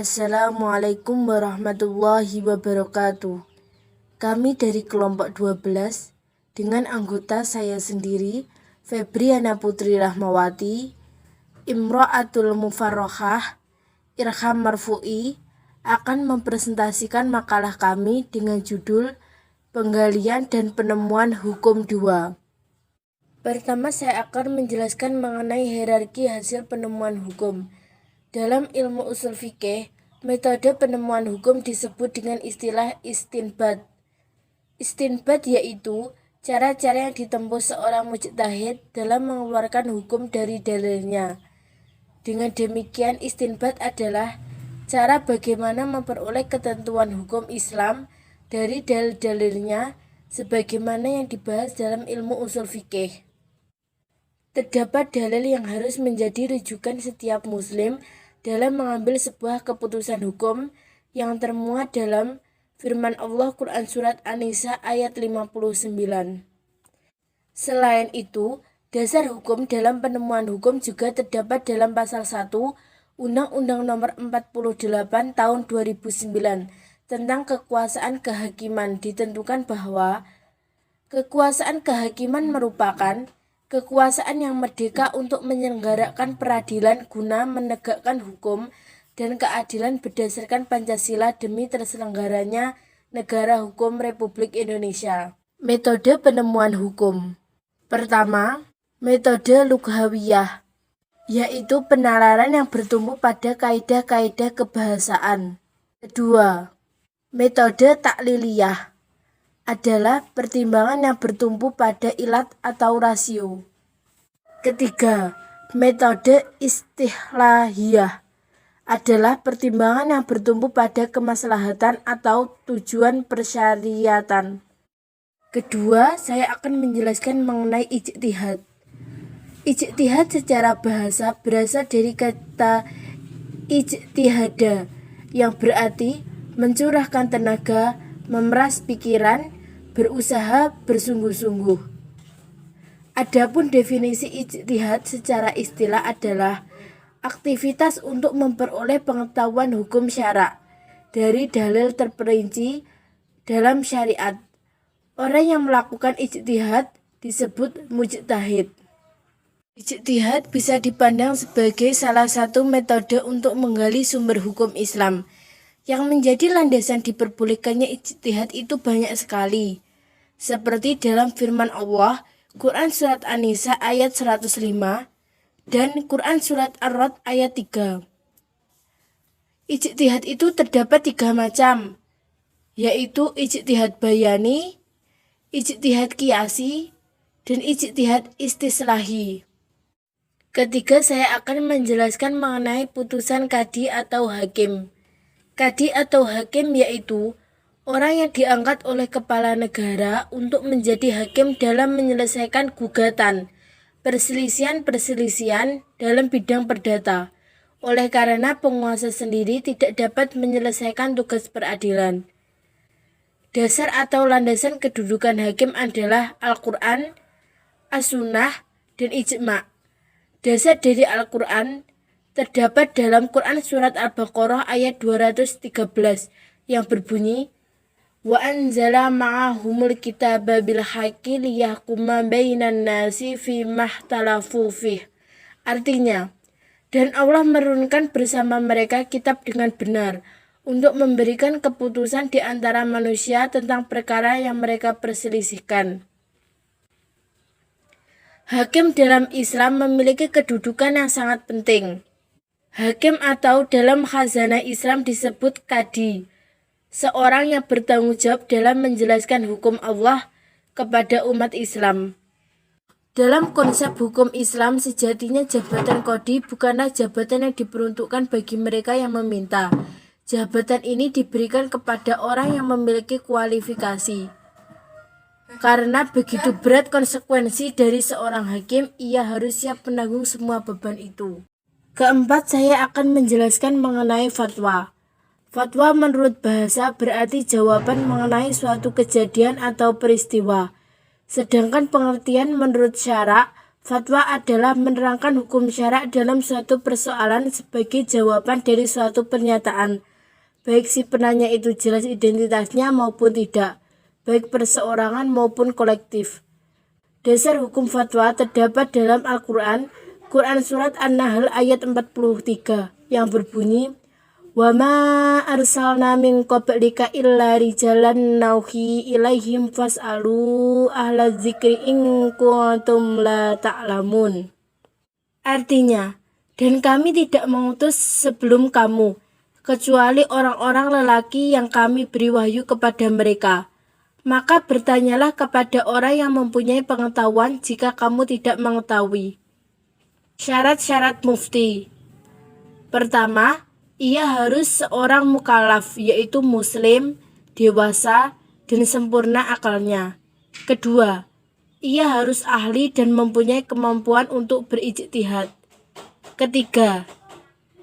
Assalamualaikum warahmatullahi wabarakatuh. Kami dari kelompok 12 dengan anggota saya sendiri, Febriana Putri Rahmawati, Imro'atul Mufarrohah, Irham Marfu'i, akan mempresentasikan makalah kami dengan judul Penggalian dan Penemuan Hukum 2. Pertama, saya akan menjelaskan mengenai hierarki hasil penemuan hukum. Dalam ilmu usul fikih, metode penemuan hukum disebut dengan istilah istinbat. Istinbat yaitu cara-cara yang ditempuh seorang mujtahid dalam mengeluarkan hukum dari dalilnya. Dengan demikian, istinbat adalah cara bagaimana memperoleh ketentuan hukum Islam dari dalil-dalilnya sebagaimana yang dibahas dalam ilmu usul fikih. Terdapat dalil yang harus menjadi rujukan setiap muslim dalam mengambil sebuah keputusan hukum yang termuat dalam firman Allah Quran Surat An-Nisa ayat 59. Selain itu, dasar hukum dalam penemuan hukum juga terdapat dalam pasal 1 Undang-Undang Nomor 48 Tahun 2009 tentang kekuasaan kehakiman. Ditentukan bahwa kekuasaan kehakiman merupakan kekuasaan yang merdeka untuk menyelenggarakan peradilan guna menegakkan hukum dan keadilan berdasarkan Pancasila demi terselenggaranya negara hukum Republik Indonesia. Metode penemuan hukum. Pertama, metode lughawiyah, yaitu penalaran yang bertumbuh pada kaidah-kaidah kebahasaan. Kedua, metode takliliyah adalah pertimbangan yang bertumpu pada ilat atau rasio. Ketiga, metode istihlahiyah adalah pertimbangan yang bertumpu pada kemaslahatan atau tujuan persyariatan. Kedua, saya akan menjelaskan mengenai ijtihad. Ijtihad secara bahasa berasal dari kata ijtihada yang berarti mencurahkan tenaga, memeras pikiran, berusaha bersungguh-sungguh. Adapun definisi ijtihad secara istilah adalah aktivitas untuk memperoleh pengetahuan hukum syara dari dalil terperinci dalam syariat. Orang yang melakukan ijtihad disebut mujtahid. Ijtihad bisa dipandang sebagai salah satu metode untuk menggali sumber hukum Islam. Yang menjadi landasan diperbolehkannya ijtihad itu banyak sekali. Seperti dalam firman Allah, Quran Surat An-Nisa ayat 105 dan Quran Surat Ar-Ra'd ayat 3. Ijtihad itu terdapat 3 macam, yaitu ijtihad bayani, ijtihad qiyasi, dan ijtihad istislahi. Ketiga, saya akan menjelaskan mengenai putusan qadhi atau hakim. Qadhi atau hakim yaitu orang yang diangkat oleh kepala negara untuk menjadi hakim dalam menyelesaikan gugatan, perselisihan-perselisihan dalam bidang perdata. Oleh karena penguasa sendiri tidak dapat menyelesaikan tugas peradilan. Dasar atau landasan kedudukan hakim adalah Al-Quran, As-Sunnah, dan Ijma'. Dasar dari Al-Quran terdapat dalam Quran Surat Al-Baqarah ayat 213 yang berbunyi wa anzala ma'ahumul kitaba bil haqqi liyahkuma bainan nasi fi mahtalafu fih. Artinya, dan Allah menurunkan bersama mereka kitab dengan benar untuk memberikan keputusan di antara manusia tentang perkara yang mereka perselisihkan. Hakim dalam Islam memiliki kedudukan yang sangat penting. Hakim atau dalam khazanah Islam disebut qadhi, seorang yang bertanggung jawab dalam menjelaskan hukum Allah kepada umat Islam. Dalam konsep hukum Islam, sejatinya jabatan qadhi bukanlah jabatan yang diperuntukkan bagi mereka yang meminta. Jabatan ini diberikan kepada orang yang memiliki kualifikasi. Karena begitu berat konsekuensi dari seorang hakim, ia harus siap menanggung semua beban itu. Keempat, saya akan menjelaskan mengenai fatwa. Fatwa menurut bahasa berarti jawaban mengenai suatu kejadian atau peristiwa. Sedangkan pengertian menurut syara, Fatwa adalah menerangkan hukum syarak dalam suatu persoalan sebagai jawaban dari suatu pernyataan, baik si penanya itu jelas identitasnya maupun tidak, baik perseorangan maupun kolektif. Dasar hukum fatwa terdapat dalam Al-Quran, Quran Surat An-Nahl ayat 43 yang berbunyi, "Wa ma arsalna min qablika illa rijalan nauhi ilaihim fas'alu ahla dzikri in kuntum la ta'lamun." Artinya, dan kami tidak mengutus sebelum kamu, kecuali orang-orang lelaki yang kami beri wahyu kepada mereka. Maka bertanyalah kepada orang yang mempunyai pengetahuan jika kamu tidak mengetahui. Syarat-syarat mufti. Pertama, ia harus seorang mukallaf, yaitu muslim, dewasa, dan sempurna akalnya. Kedua, ia harus ahli dan mempunyai kemampuan untuk berijtihad. Ketiga,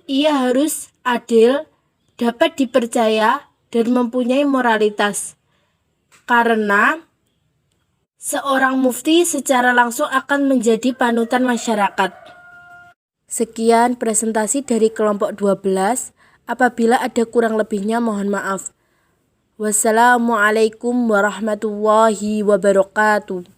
ia harus adil, dapat dipercaya, dan mempunyai moralitas. Karena seorang mufti secara langsung akan menjadi panutan masyarakat. Sekian presentasi dari kelompok 12. Apabila ada kurang lebihnya mohon maaf. Wassalamualaikum warahmatullahi wabarakatuh.